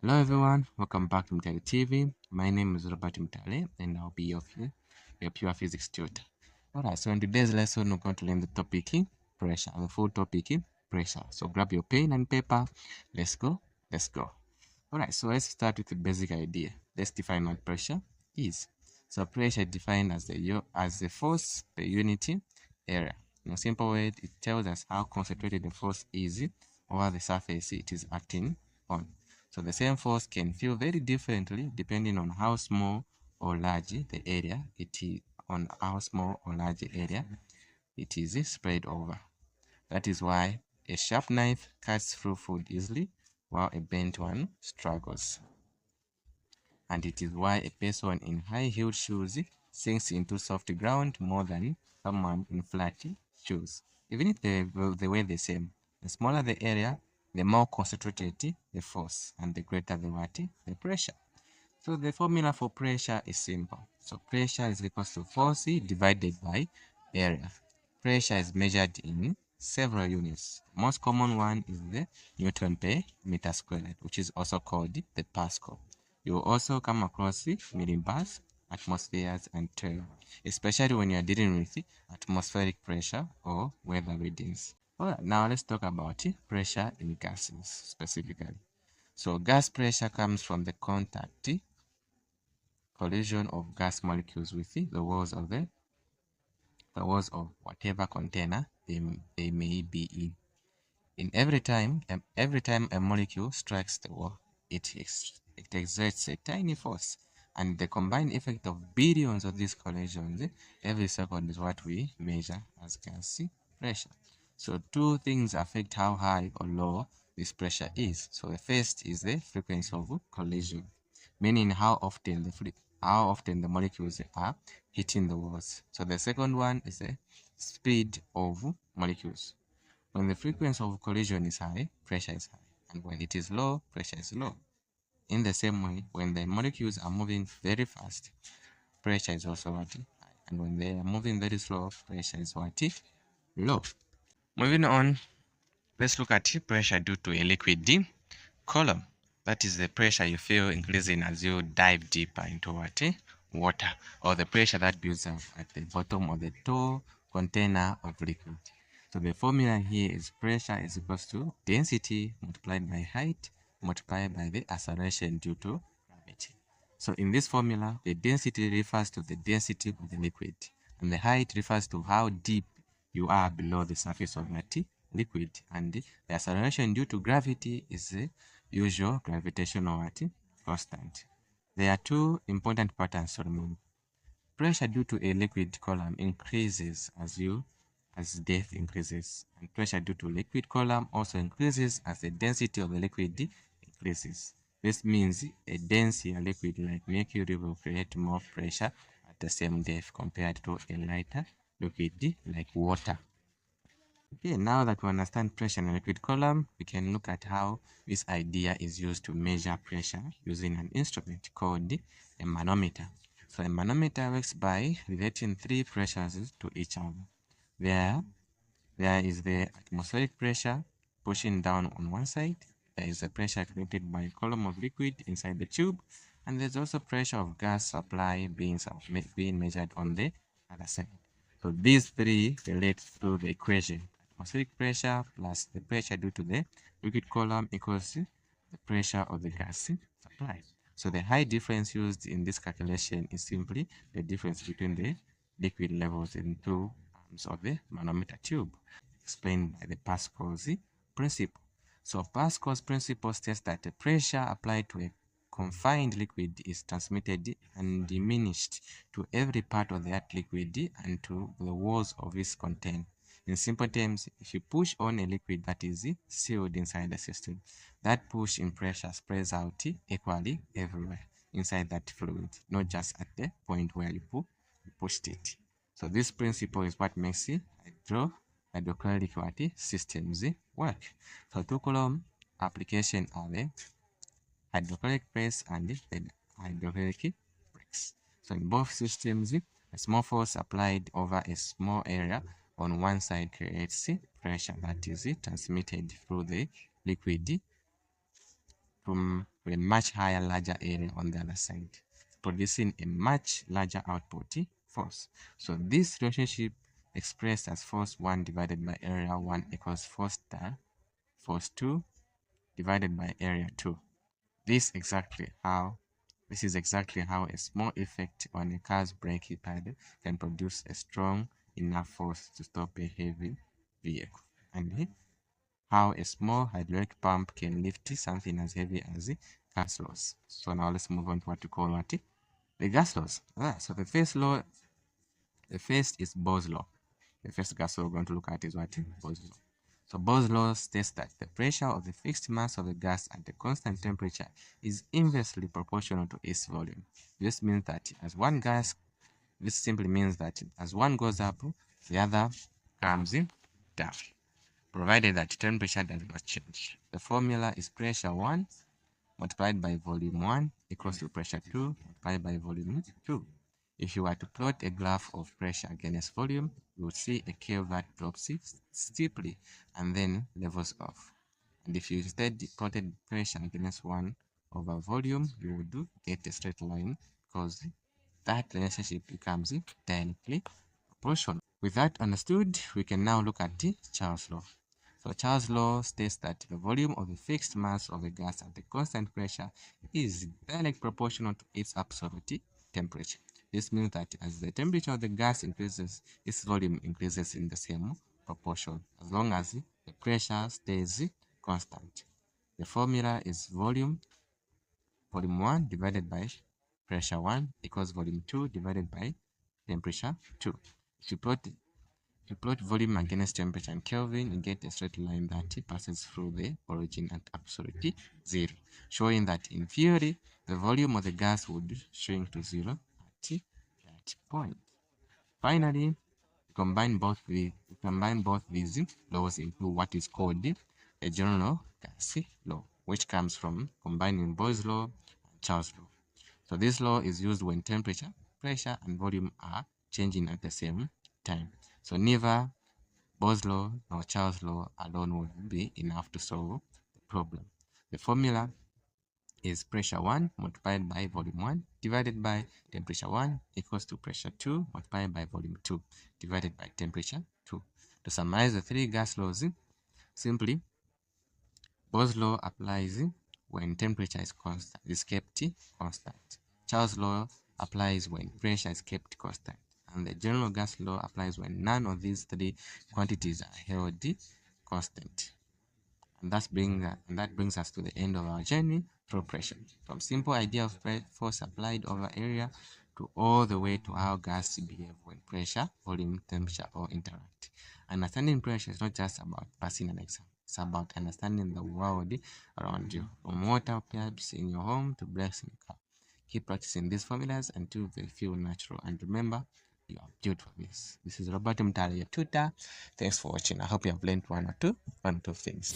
Hello everyone, welcome back to Mtale TV. My name is Robert Mtale and I'll be your pure physics tutor. Alright, so in today's lesson we're going to learn the topic pressure, the full topic pressure. So grab your pen and paper. Let's go. Alright, so let's start with the basic idea. Let's define what pressure is. So pressure is defined as the force per unit area. In a simple way, it tells us how concentrated the force is over the surface it is acting on. So the same force can feel very differently depending on how small or large the area it is spread over. That is why a sharp knife cuts through food easily while a bent one struggles. And it is why a person in high-heeled shoes sinks into soft ground more than someone in flat shoes. Even if they weigh the same, the smaller the area, the more concentrated the force, and the greater the pressure. So the formula for pressure is simple. So pressure is equals to force divided by area. Pressure is measured in several units. The most common one is the Newton per meter squared, which is also called the Pascal. You will also come across millibars, atmospheres, and torr, especially when you are dealing with atmospheric pressure or weather readings. Alright, now let's talk about pressure in gases specifically. So gas pressure comes from the contact collision of gas molecules with the walls of whatever container they may be in. Every time a molecule strikes the wall, it exerts a tiny force, and the combined effect of billions of these collisions every second is what we measure as gas pressure. So two things affect how high or low this pressure is. So the first is the frequency of collision, meaning how often the molecules are hitting the walls. So the second one is the speed of molecules. When the frequency of collision is high, pressure is high, and when it is low, pressure is low. In the same way, when the molecules are moving very fast, pressure is also what? High, and when they are moving very slow, pressure is what? Low. Moving on, let's look at pressure due to a liquid column. That is the pressure you feel increasing as you dive deeper into water, or the pressure that builds up at the bottom of the tall container of liquid. So the formula here is pressure is equals to density multiplied by height multiplied by the acceleration due to gravity. So in this formula, the density refers to the density of the liquid, and the height refers to how deep you are below the surface of that liquid, and the acceleration due to gravity is the usual gravitational constant. There are two important patterns to remember. Pressure due to a liquid column increases as depth increases, and pressure due to liquid column also increases as the density of the liquid increases. This means a denser liquid like mercury will create more pressure at the same depth compared to a lighter liquid like water. Okay, now that we understand pressure in a liquid column, we can look at how this idea is used to measure pressure using an instrument called a manometer. So a manometer works by relating three pressures to each other. There is the atmospheric pressure pushing down on one side. There is the pressure created by a column of liquid inside the tube, and there's also pressure of gas supply being measured on the other side. So these three relate through the equation. Atmospheric pressure plus the pressure due to the liquid column equals the pressure of the gas supply. So the height difference used in this calculation is simply the difference between the liquid levels in two arms of the manometer tube, explained by the Pascal's principle. So Pascal's principle states that the pressure applied to a confined liquid is transmitted and diminished to every part of that liquid and to the walls of its content. In simple terms, if you push on a liquid that is sealed inside the system, that push in pressure spreads out equally everywhere inside that fluid, not just at the point where you pushed it. So this principle is what makes hydrochloric systems work. So two column application are the hydrochloric press and the hydrochloric brakes. So in both systems, a small force applied over a small area on one side creates pressure that is transmitted through the liquid from a much higher, larger area on the other side, producing a much larger output force. So this relationship expressed as force 1 divided by area 1 equals force 2 divided by area 2. This is exactly how a small effect on a car's brake pad can produce a strong enough force to stop a heavy vehicle, and how a small hydraulic pump can lift something as heavy as gas laws. So now let's move on to what we call the gas laws. So the first is Bohr's law. The first gas law we're going to look at is what? Bohr's law. So Bohr's law states that the pressure of the fixed mass of a gas at a constant temperature is inversely proportional to its volume. This simply means that as one goes up, the other comes down, provided that temperature does not change. The formula is pressure 1 multiplied by volume 1 equals to pressure 2 multiplied by volume 2. If you were to plot a graph of pressure against volume, you would see a curve that drops steeply and then levels off. And if you instead plotted pressure against 1 over volume, you would get a straight line because that relationship becomes directly proportional. With that understood, we can now look at the Charles law. So Charles' law states that the volume of the fixed mass of a gas at a constant pressure is directly proportional to its absolute temperature. This means that as the temperature of the gas increases, its volume increases in the same proportion, as long as the pressure stays constant. The formula is volume 1 divided by pressure 1 equals volume 2 divided by temperature 2. If you plot volume against temperature in Kelvin, you get a straight line that passes through the origin at absolute 0, showing that in theory, the volume of the gas would shrink to 0 at that point. Finally, we combine both these laws into what is called a general gas law, which comes from combining Bohr's law and Charles' law. So this law is used when temperature, pressure, and volume are changing at the same time. So neither Bohr's law nor Charles' law alone will be enough to solve the problem. The formula is pressure 1 multiplied by volume 1 divided by temperature 1 equals to pressure 2 multiplied by volume 2 divided by temperature 2. To summarize the three gas laws, simply, Bohr's law applies when temperature is kept constant. Charles' law applies when pressure is kept constant. And the general gas law applies when none of these three quantities are held constant. And that brings us to the end of our journey through pressure, from simple idea of force applied over area to all the way to how gas behave when pressure, volume, temperature all interact. Understanding pressure is not just about passing an exam. It's about understanding the world around you, from water pipes in your home to brakes in your car. Keep practicing these formulas until they feel natural. And remember, you are built for this. This is Robert Mtale, your tutor. Thanks for watching. I hope you have learned one or two things.